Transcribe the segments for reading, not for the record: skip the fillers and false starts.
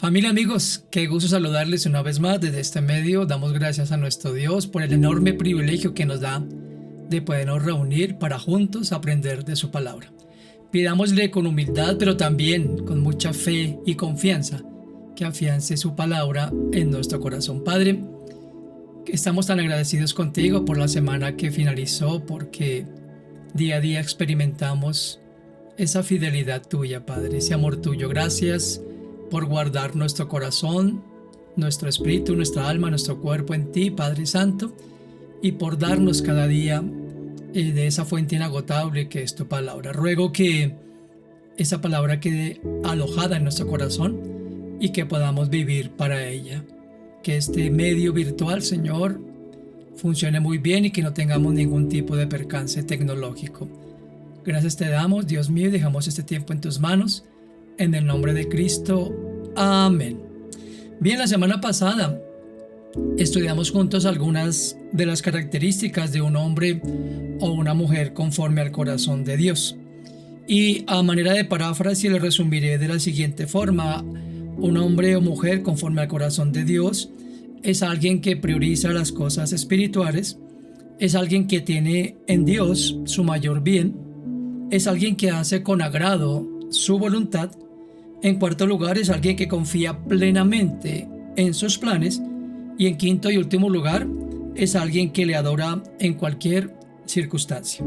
Familia, amigos, qué gusto saludarles una vez más desde este medio. Damos gracias a nuestro Dios por el enorme privilegio que nos da de podernos reunir para juntos aprender de su palabra. Pidámosle con humildad, pero también con mucha fe y confianza, que afiance su palabra en nuestro corazón. Padre, estamos tan agradecidos contigo por la semana que finalizó, porque día a día experimentamos esa fidelidad tuya, Padre, ese amor tuyo. Gracias por guardar nuestro corazón, nuestro espíritu, nuestra alma, nuestro cuerpo en ti, Padre Santo, y por darnos cada día de esa fuente inagotable que es tu palabra. Ruego que esa palabra quede alojada en nuestro corazón y que podamos vivir para ella. Que este medio virtual, Señor, funcione muy bien y que no tengamos ningún tipo de percance tecnológico. Gracias te damos, Dios mío, y dejamos este tiempo en tus manos. En el nombre de Cristo. Amén. Bien, la semana pasada estudiamos juntos algunas de las características de un hombre o una mujer conforme al corazón de Dios. Y a manera de paráfrasis le resumiré de la siguiente forma. Un hombre o mujer conforme al corazón de Dios es alguien que prioriza las cosas espirituales, es alguien que tiene en Dios su mayor bien, es alguien que hace con agrado su voluntad. En cuarto lugar, es alguien que confía plenamente en sus planes. Y en quinto y último lugar, es alguien que le adora en cualquier circunstancia.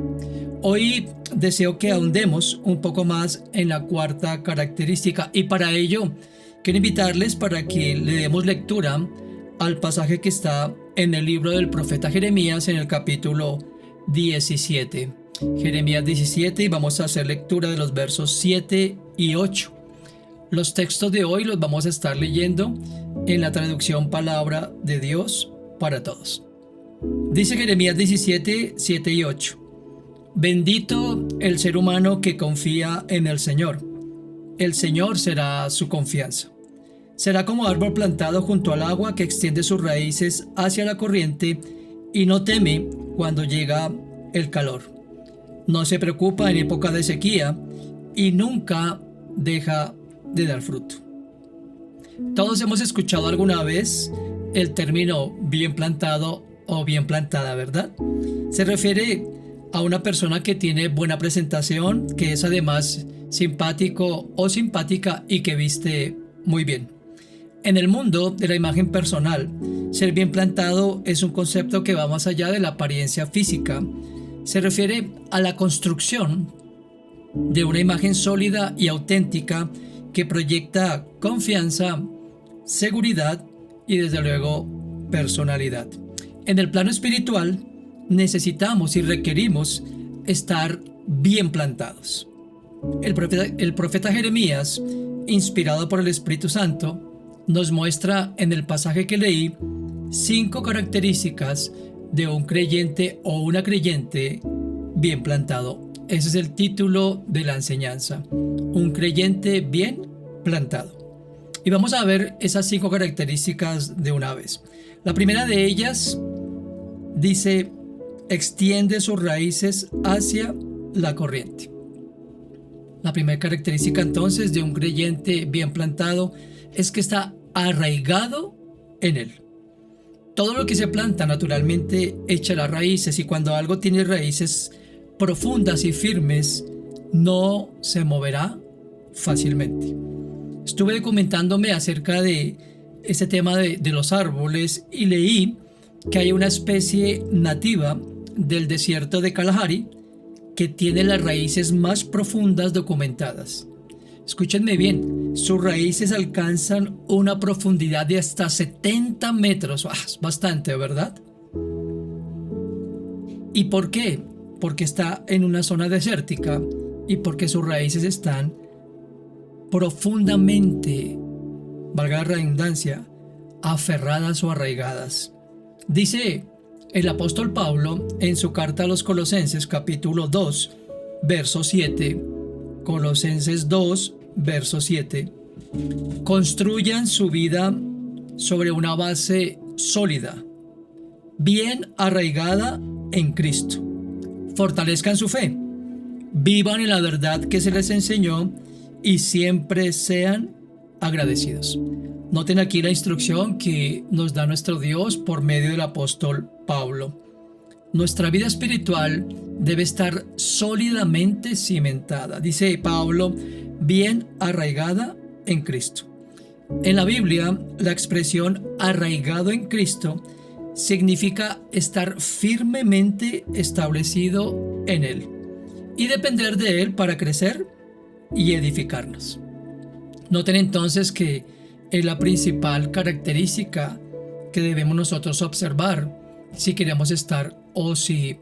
Hoy deseo que ahondemos un poco más en la cuarta característica, y para ello quiero invitarles para que le demos lectura al pasaje que está en el libro del profeta Jeremías en el capítulo 17. Jeremías 17, y vamos a hacer lectura de los versos 7 y 8. Los textos de hoy los vamos a estar leyendo en la traducción Palabra de Dios para Todos. Dice Jeremías 17, 7 y 8. Bendito el ser humano que confía en el Señor. El Señor será su confianza. Será como árbol plantado junto al agua que extiende sus raíces hacia la corriente y no teme cuando llega el calor. No se preocupa en época de sequía y nunca deja de dar fruto. Todos hemos escuchado alguna vez el término bien plantado o bien plantada, ¿verdad? Se refiere a una persona que tiene buena presentación, que es además simpático o simpática y que viste muy bien. En el mundo de la imagen personal, ser bien plantado es un concepto que va más allá de la apariencia física. Se refiere a la construcción de una imagen sólida y auténtica que proyecta confianza, seguridad y desde luego personalidad. En el plano espiritual necesitamos y requerimos estar bien plantados. El profeta Jeremías, inspirado por el Espíritu Santo, nos muestra en el pasaje que leí 5 características de un creyente o una creyente bien plantado. Ese es el título de la enseñanza. Un creyente bien plantado. Y vamos a ver esas 5 características de una vez. La primera de ellas dice: extiende sus raíces hacia la corriente. La primera característica entonces de un creyente bien plantado es que está arraigado en él. Todo lo que se planta naturalmente echa las raíces, y cuando algo tiene raíces profundas y firmes, no se moverá fácilmente. Estuve documentándome acerca de este tema de los árboles y leí que hay una especie nativa del desierto de Kalahari que tiene las raíces más profundas documentadas. Escúchenme bien, sus raíces alcanzan una profundidad de hasta 70 metros. Es bastante, ¿verdad? ¿Y por qué? Porque está en una zona desértica y porque sus raíces están profundamente, valga la redundancia, aferradas o arraigadas. Dice el apóstol Pablo en su carta a los Colosenses, capítulo 2, verso 7, Colosenses 2, verso 7. Construyan su vida sobre una base sólida, bien arraigada en Cristo. Fortalezcan su fe, vivan en la verdad que se les enseñó y siempre sean agradecidos. Noten aquí la instrucción que nos da nuestro Dios por medio del apóstol Pablo. Nuestra vida espiritual debe estar sólidamente cimentada, dice Pablo, bien arraigada en Cristo. En la Biblia, la expresión arraigado en Cristo significa estar firmemente establecido en Él y depender de Él para crecer y edificarnos. Noten entonces que es la principal característica que debemos nosotros observar si queremos estar o si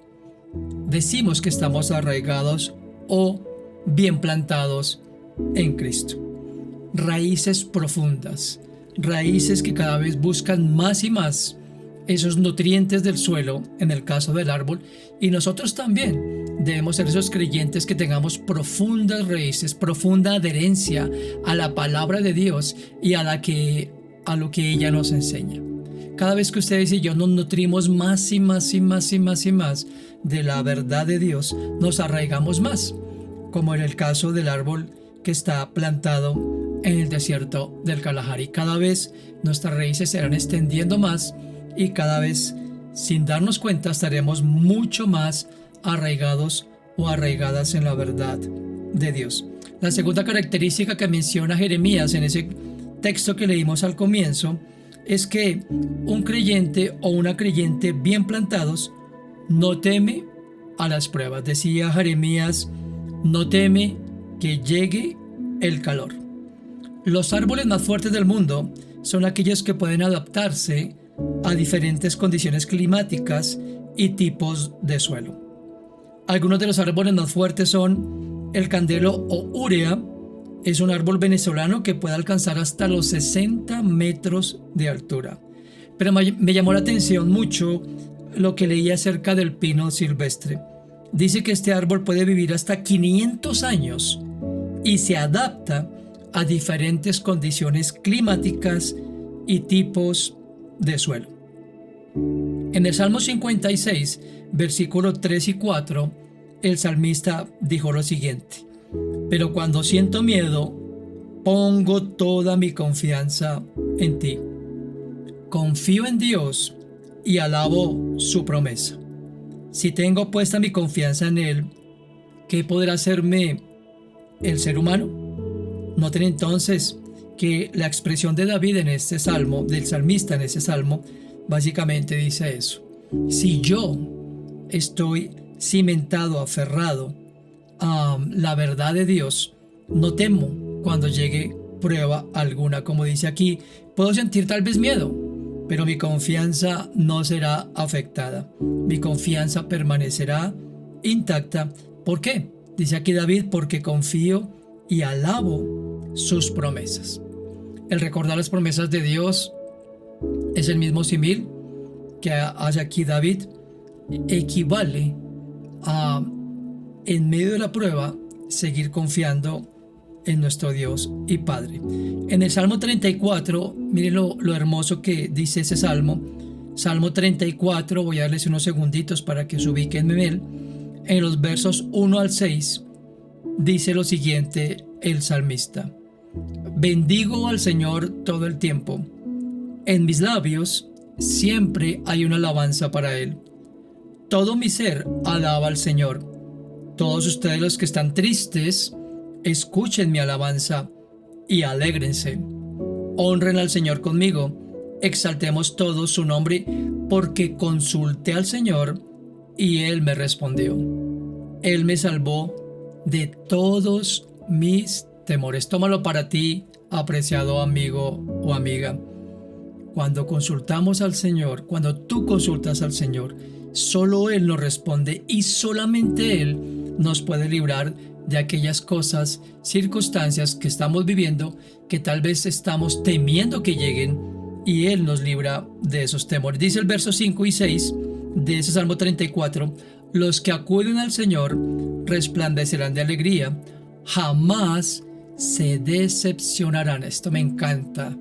decimos que estamos arraigados o bien plantados en Cristo. Raíces profundas, raíces que cada vez buscan más y más esos nutrientes del suelo, en el caso del árbol, y nosotros también debemos ser esos creyentes que tengamos profundas raíces, profunda adherencia a la palabra de Dios y a lo que ella nos enseña. Cada vez que ustedes y yo nos nutrimos más y más y más y más y más de la verdad de Dios, nos arraigamos más, como en el caso del árbol que está plantado en el desierto del Kalahari. Cada vez nuestras raíces se irán extendiendo más y cada vez, sin darnos cuenta, estaremos mucho más arraigados o arraigadas en la verdad de Dios. La segunda característica que menciona Jeremías en ese texto que leímos al comienzo es que un creyente o una creyente bien plantados no teme a las pruebas. Decía Jeremías, no teme que llegue el calor. Los árboles más fuertes del mundo son aquellos que pueden adaptarse a diferentes condiciones climáticas y tipos de suelo. Algunos de los árboles más fuertes son el candelo o úrea. Es un árbol venezolano que puede alcanzar hasta los 60 metros de altura. Pero me llamó la atención mucho lo que leí acerca del pino silvestre. Dice que este árbol puede vivir hasta 500 años y se adapta a diferentes condiciones climáticas y tipos de suelo. En el Salmo 56, versículos 3 y 4, el salmista dijo lo siguiente: pero cuando siento miedo, pongo toda mi confianza en ti. Confío en Dios y alabo su promesa. Si tengo puesta mi confianza en Él, ¿qué podrá hacerme el ser humano? Noten entonces que la expresión de David en este salmo, del salmista en este salmo, básicamente dice eso. Si yo estoy cimentado, aferrado a la verdad de Dios, no temo cuando llegue prueba alguna. Como dice aquí, puedo sentir tal vez miedo, pero mi confianza no será afectada. Mi confianza permanecerá intacta. ¿Por qué? Dice aquí David, porque confío y alabo sus promesas. El recordar las promesas de Dios es el mismo símil que hace aquí David. Equivale a, en medio de la prueba, seguir confiando en nuestro Dios y Padre. En el Salmo 34, miren lo hermoso que dice ese Salmo. Salmo 34, voy a darles unos segunditos para que se ubiquen en él. En los versos 1 al 6, dice lo siguiente el salmista: bendigo al Señor todo el tiempo. En mis labios siempre hay una alabanza para Él. Todo mi ser alaba al Señor. Todos ustedes los que están tristes, escuchen mi alabanza y alégrense. Honren al Señor conmigo. Exaltemos todos su nombre, porque consulté al Señor y Él me respondió. Él me salvó de todos mis temores. Tómalo para ti, apreciado amigo o amiga. Cuando consultamos al Señor, cuando tú consultas al Señor, solo Él nos responde y solamente Él nos puede librar de aquellas cosas, circunstancias que estamos viviendo, que tal vez estamos temiendo que lleguen, y Él nos libra de esos temores. Dice el verso 5 y 6 de ese Salmo 34, los que acuden al Señor resplandecerán de alegría, jamás se decepcionarán. Esto me encanta.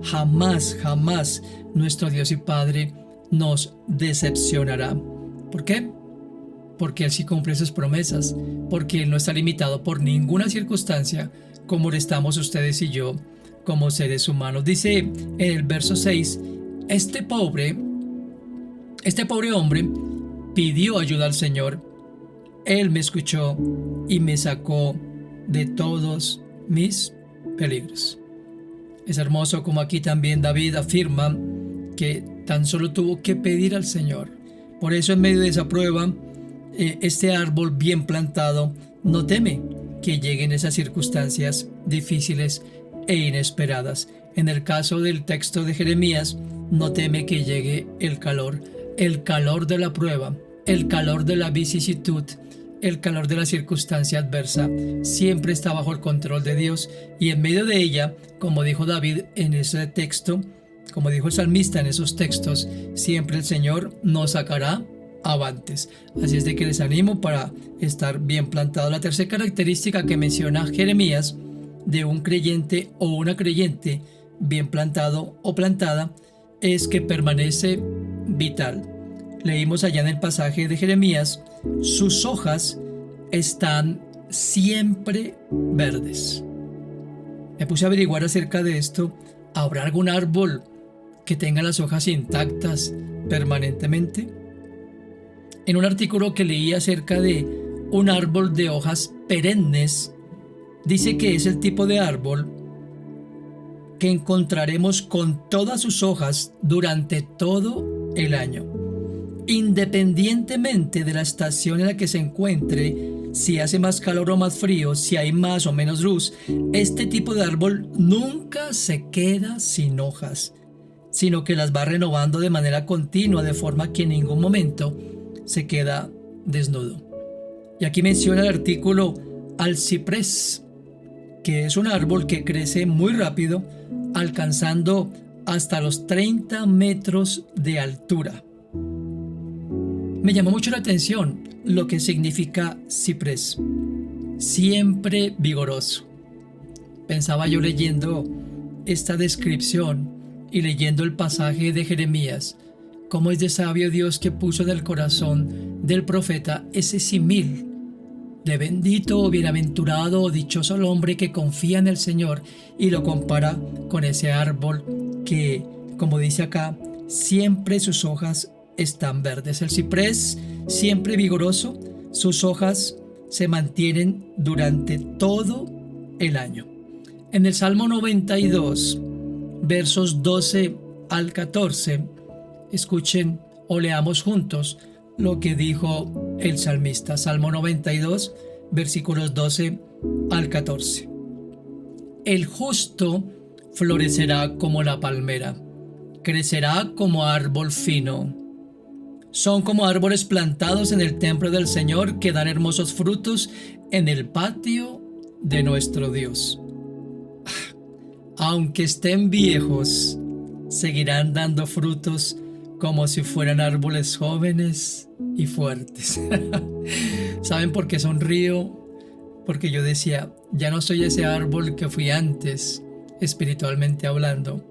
Jamás, jamás nuestro Dios y Padre nos decepcionará. ¿Por qué? Porque Él sí cumple sus promesas, porque Él no está limitado por ninguna circunstancia como lo estamos ustedes y yo como seres humanos. Dice en el verso 6, este pobre hombre pidió ayuda al Señor. Él me escuchó y me sacó de todos mis peligros. Es hermoso como aquí también David afirma que tan solo tuvo que pedir al Señor. Por eso en medio de esa prueba, este árbol bien plantado no teme que lleguen esas circunstancias difíciles e inesperadas. En el caso del texto de Jeremías, no teme que llegue el calor de la prueba, el calor de la vicisitud, el calor de la circunstancia adversa. Siempre está bajo el control de Dios, y en medio de ella, como dijo David en ese texto, como dijo el salmista en esos textos, siempre el Señor nos sacará avantes. Así es de que les animo para estar bien plantado. La tercera característica que menciona Jeremías de un creyente o una creyente bien plantado o plantada es que permanece vital. Leímos allá en el pasaje de Jeremías, sus hojas están siempre verdes. Me puse a averiguar acerca de esto. ¿Habrá algún árbol que tenga las hojas intactas permanentemente? En un artículo que leí acerca de un árbol de hojas perennes, dice que es el tipo de árbol que encontraremos con todas sus hojas durante todo el año, independientemente de la estación en la que se encuentre, si hace más calor o más frío, si hay más o menos luz. Este tipo de árbol nunca se queda sin hojas, sino que las va renovando de manera continua, de forma que en ningún momento se queda desnudo. Y aquí menciona el artículo al ciprés, que es un árbol que crece muy rápido, alcanzando hasta los 30 metros de altura. Me llamó mucho la atención lo que significa ciprés, siempre vigoroso. Pensaba yo leyendo esta descripción y leyendo el pasaje de Jeremías, cómo es de sabio Dios que puso en el corazón del profeta ese símil de bendito o bienaventurado o dichoso el hombre que confía en el Señor, y lo compara con ese árbol que, como dice acá, siempre sus hojas están verdes. El ciprés, siempre vigoroso, sus hojas se mantienen durante todo el año. En el Salmo 92, versos 12 al 14, escuchen o leamos juntos lo que dijo el salmista. Salmo 92, versículos 12 al 14. El justo florecerá como la palmera, crecerá como árbol fino. Son como árboles plantados en el templo del Señor, que dan hermosos frutos en el patio de nuestro Dios. Aunque estén viejos, seguirán dando frutos como si fueran árboles jóvenes y fuertes. ¿Saben por qué sonrío? Porque yo decía, ya no soy ese árbol que fui antes, espiritualmente hablando,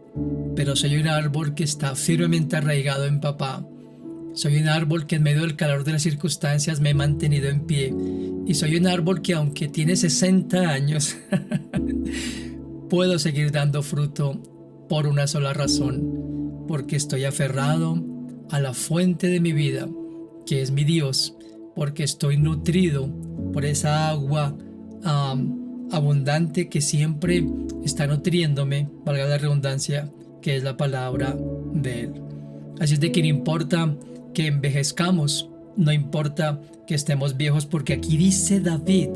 pero soy un árbol que está firmemente arraigado en papá. Soy un árbol que en medio del calor de las circunstancias me he mantenido en pie. Y soy un árbol que, aunque tiene 60 años, puedo seguir dando fruto por una sola razón, porque estoy aferrado a la fuente de mi vida, que es mi Dios, porque estoy nutrido por esa agua abundante que siempre está nutriéndome, valga la redundancia, que es la palabra de Él. Así es de que no importa que envejezcamos, no importa que estemos viejos, porque aquí dice David,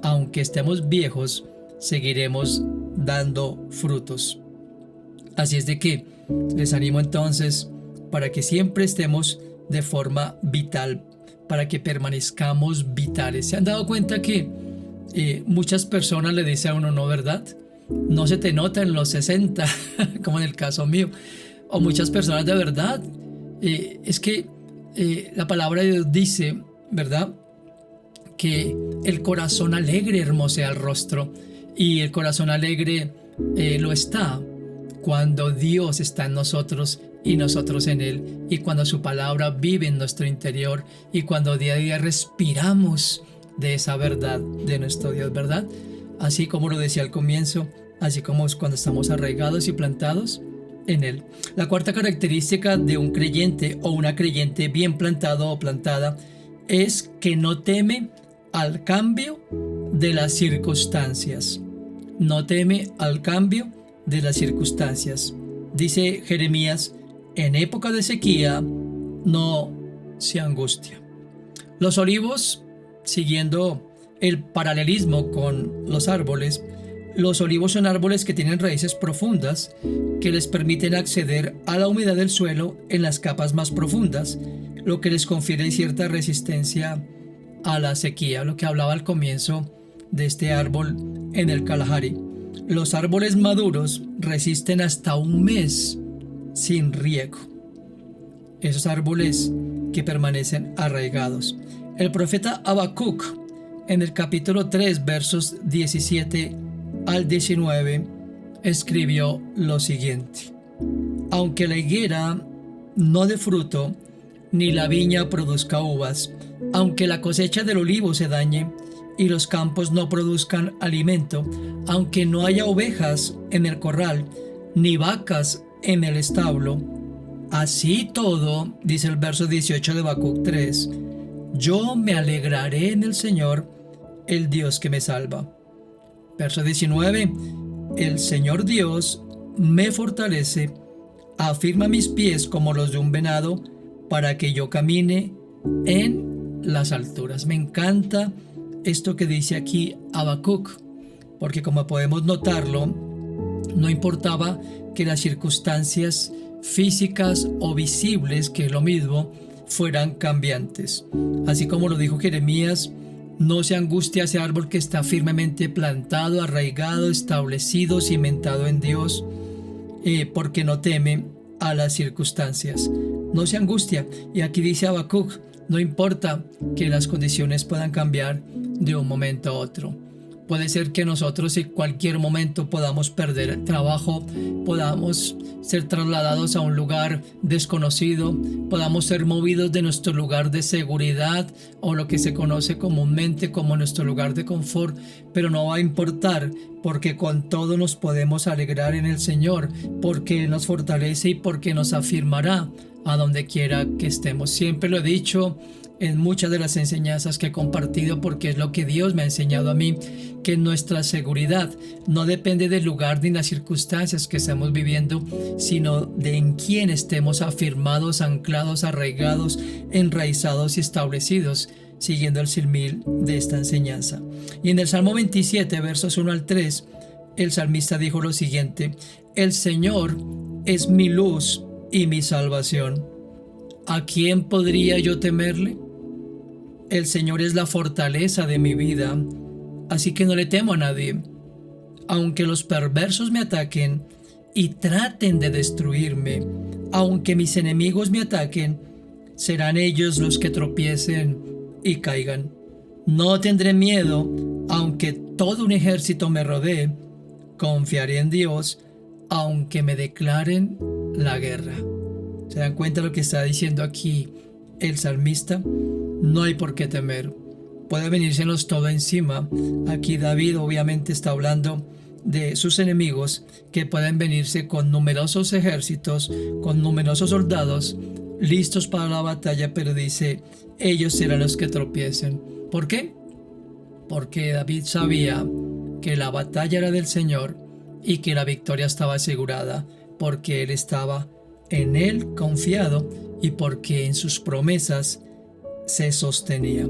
aunque estemos viejos, seguiremos dando frutos. Así es de que les animo entonces para que siempre estemos de forma vital, para que permanezcamos vitales. ¿Se han dado cuenta que muchas personas le dicen a uno, no, verdad? No se te nota en los 60, como en el caso mío. O muchas personas, de verdad, es que la palabra de Dios dice, ¿verdad?, que el corazón alegre hermosea el rostro. Y el corazón alegre lo está cuando Dios está en nosotros y nosotros en Él, y cuando su palabra vive en nuestro interior, y cuando día a día respiramos de esa verdad de nuestro Dios, ¿verdad? Así como lo decía al comienzo, así como cuando estamos arraigados y plantados en Él. La cuarta característica de un creyente o una creyente bien plantado o plantada es que no teme al cambio de las circunstancias. No teme al cambio de las circunstancias. Dice Jeremías, en época de sequía no se angustia. Los olivos, siguiendo el paralelismo con los árboles, los olivos son árboles que tienen raíces profundas que les permiten acceder a la humedad del suelo en las capas más profundas, lo que les confiere cierta resistencia a la sequía, lo que hablaba al comienzo de este árbol en el Kalahari. Los árboles maduros resisten hasta un mes sin riego. Esos árboles que permanecen arraigados. El profeta Habacuc, en el capítulo 3, versos 17 al 19, escribió lo siguiente: aunque la higuera no dé fruto, ni la viña produzca uvas, aunque la cosecha del olivo se dañe, y los campos no produzcan alimento, aunque no haya ovejas en el corral, ni vacas en el establo, así todo, dice el verso 18 de Habacuc 3, yo me alegraré en el Señor, el Dios que me salva. Verso 19, el Señor Dios me fortalece, afirma mis pies como los de un venado, para que yo camine en las alturas. Me encanta esto que dice aquí Habacuc, porque como podemos notarlo, no importaba que las circunstancias físicas o visibles, que es lo mismo, fueran cambiantes. Así como lo dijo Jeremías, no se angustia ese árbol que está firmemente plantado, arraigado, establecido, cimentado en Dios, porque no teme a las circunstancias. No se angustia. Y aquí dice Habacuc, no importa que las condiciones puedan cambiar de un momento a otro. Puede ser que nosotros en cualquier momento podamos perder el trabajo, podamos ser trasladados a un lugar desconocido, podamos ser movidos de nuestro lugar de seguridad o lo que se conoce comúnmente como nuestro lugar de confort, pero no va a importar, porque con todo nos podemos alegrar en el Señor, porque nos fortalece y porque nos afirmará a donde quiera que estemos. Siempre lo he dicho en muchas de las enseñanzas que he compartido, porque es lo que Dios me ha enseñado a mí, que nuestra seguridad no depende del lugar ni las circunstancias que estamos viviendo, sino de en quién estemos afirmados, anclados, arraigados, enraizados y establecidos, siguiendo el símil de esta enseñanza. Y en el Salmo 27, versos 1 al 3, el salmista dijo lo siguiente: el Señor es mi luz y mi salvación. ¿A quién podría yo temerle? El Señor es la fortaleza de mi vida, así que no le temo a nadie. Aunque los perversos me ataquen y traten de destruirme, aunque mis enemigos me ataquen, serán ellos los que tropiecen y caigan. No tendré miedo, aunque todo un ejército me rodee. Confiaré en Dios, aunque me declaren la guerra. ¿Se dan cuenta lo que está diciendo aquí el salmista? No hay por qué temer. Puede venírsenos todo encima. Aquí David obviamente está hablando de sus enemigos, que pueden venirse con numerosos ejércitos, con numerosos soldados listos para la batalla, pero dice, ellos serán los que tropiecen. ¿Por qué? Porque David sabía que la batalla era del Señor y que la victoria estaba asegurada, porque él estaba en él confiado y porque en sus promesas se sostenía.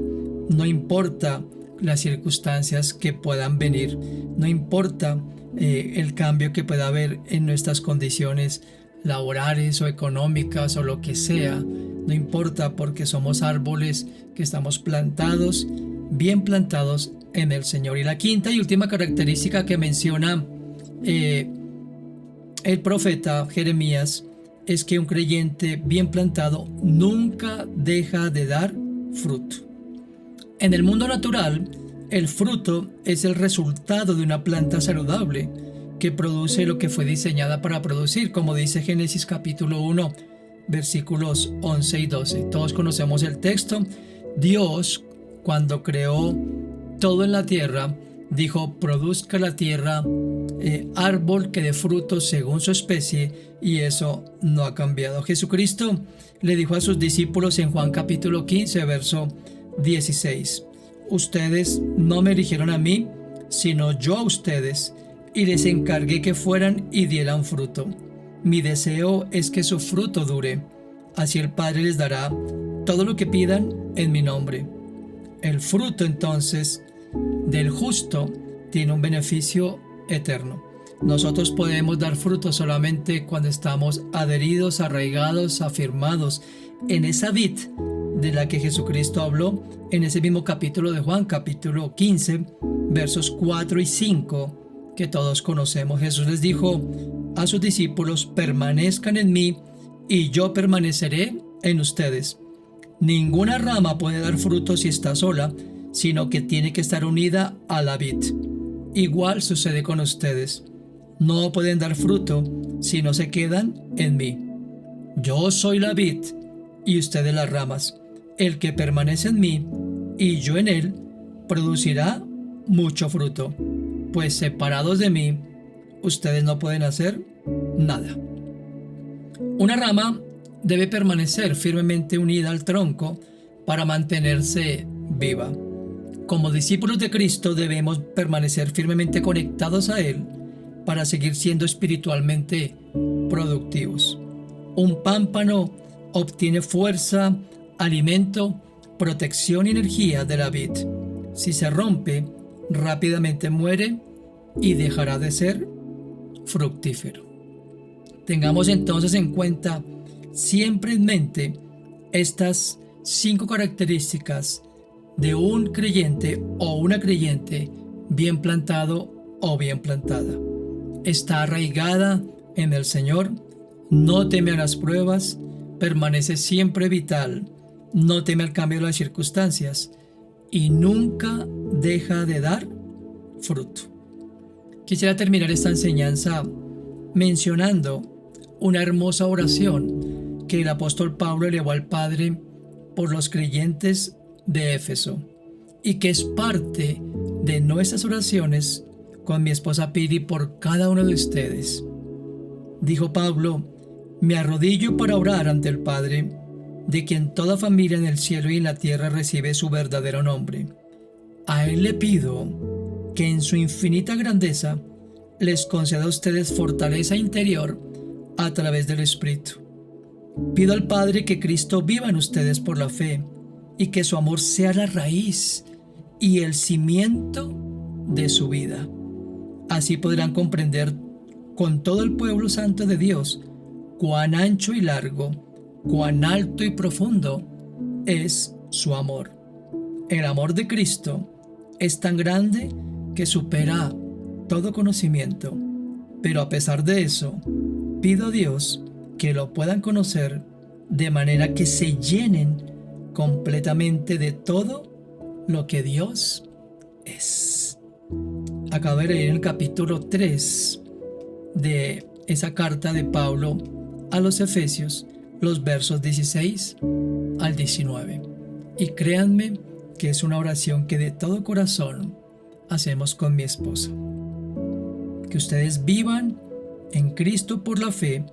No importa las circunstancias que puedan venir, no importa el cambio que pueda haber en nuestras condiciones laborales o económicas o lo que sea, no importa, porque somos árboles que estamos plantados, bien plantados en el Señor. Y la quinta y última característica que menciona el profeta Jeremías es que un creyente bien plantado nunca deja de dar fruto. En el mundo natural, el fruto es el resultado de una planta saludable que produce lo que fue diseñada para producir, como dice Génesis capítulo 1, versículos 11 y 12. Todos conocemos el texto. Dios, cuando creó todo en la tierra, dijo: produzca la tierra árbol que dé frutos según su especie, y eso no ha cambiado. Jesucristo le dijo a sus discípulos en Juan capítulo 15, verso 16: ustedes no me eligieron a mí, sino yo a ustedes, y les encargué que fueran y dieran fruto. Mi deseo es que su fruto dure, así el Padre les dará todo lo que pidan en mi nombre. El fruto entonces del justo tiene un beneficio eterno. Nosotros podemos dar fruto solamente cuando estamos adheridos, arraigados, afirmados en esa vid de la que Jesucristo habló en ese mismo capítulo de Juan, capítulo 15, versos 4 y 5, que todos conocemos. Jesús les dijo a sus discípulos: permanezcan en mí y yo permaneceré en ustedes. Ninguna rama puede dar fruto si está sola, sino que tiene que estar unida a la vid. Igual sucede con ustedes. No pueden dar fruto si no se quedan en mí. Yo soy la vid y ustedes las ramas. El que permanece en mí y yo en él producirá mucho fruto, pues separados de mí ustedes no pueden hacer nada. Una rama debe permanecer firmemente unida al tronco para mantenerse viva. Como discípulos de Cristo debemos permanecer firmemente conectados a Él para seguir siendo espiritualmente productivos. Un pámpano obtiene fuerza, alimento, protección y energía de la vid. Si se rompe, rápidamente muere y dejará de ser fructífero. Tengamos entonces en cuenta siempre en mente estas 5 características de un creyente o una creyente bien plantado o bien plantada. Está arraigada en el Señor, no teme a las pruebas, permanece siempre vital, no teme al cambio de las circunstancias y nunca deja de dar fruto. Quisiera terminar esta enseñanza mencionando una hermosa oración que el apóstol Pablo elevó al Padre por los creyentes de Éfeso y que es parte de nuestras oraciones con mi esposa Piri por cada uno de ustedes. Dijo Pablo: me arrodillo para orar ante el Padre, de quien toda familia en el cielo y en la tierra recibe su verdadero nombre. A Él le pido que en su infinita grandeza les conceda a ustedes fortaleza interior a través del Espíritu. Pido al Padre que Cristo viva en ustedes por la fe y que su amor sea la raíz y el cimiento de su vida. Así podrán comprender con todo el pueblo santo de Dios cuán ancho y largo, cuán alto y profundo es su amor. El amor de Cristo es tan grande que supera todo conocimiento, pero a pesar de eso, pido a Dios que lo puedan conocer de manera que se llenen completamente de todo lo que Dios es. Acabo de leer en el capítulo 3 de esa carta de Pablo a los Efesios, los versos 16 al 19. Y créanme que es una oración que de todo corazón hacemos con mi esposa. Que ustedes vivan en Cristo por la fe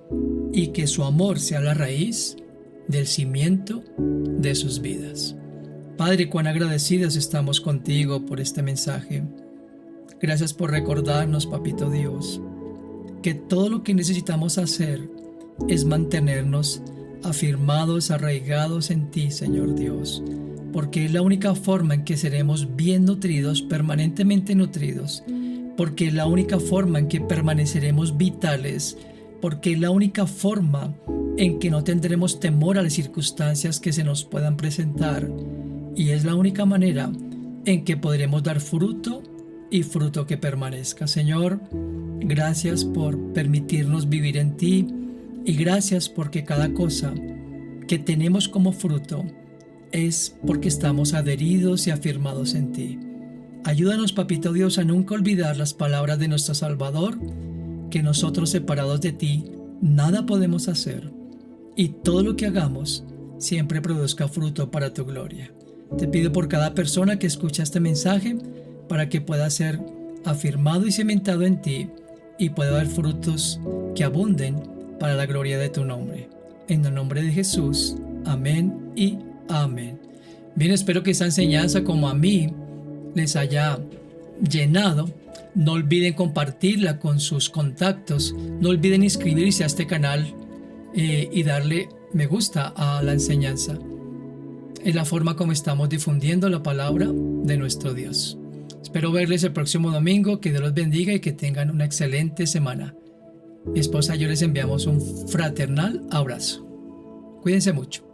y que su amor sea la raíz del cimiento de sus vidas. Padre, cuán agradecidos estamos contigo por este mensaje. Gracias por recordarnos, Papito Dios, que todo lo que necesitamos hacer es mantenernos afirmados, arraigados en ti, Señor Dios, porque es la única forma en que seremos bien nutridos, permanentemente nutridos, porque es la única forma en que permaneceremos vitales, porque es la única forma en que no tendremos temor a las circunstancias que se nos puedan presentar, y es la única manera en que podremos dar fruto y fruto que permanezca. Señor, gracias por permitirnos vivir en ti y gracias porque cada cosa que tenemos como fruto es porque estamos adheridos y afirmados en ti. Ayúdanos, Papito Dios, a nunca olvidar las palabras de nuestro Salvador, que nosotros separados de ti nada podemos hacer y todo lo que hagamos siempre produzca fruto para tu gloria. Te pido por cada persona que escucha este mensaje para que pueda ser afirmado y cimentado en ti y pueda haber frutos que abunden para la gloria de tu nombre. En el nombre de Jesús, amén y amén. Bien, espero que esta enseñanza, como a mí, les haya llenado. No olviden compartirla con sus contactos. No olviden inscribirse a este canal y darle me gusta a la enseñanza. Es la forma como estamos difundiendo la palabra de nuestro Dios. Espero verles el próximo domingo. Que Dios los bendiga y que tengan una excelente semana. Mi esposa y yo les enviamos un fraternal abrazo. Cuídense mucho.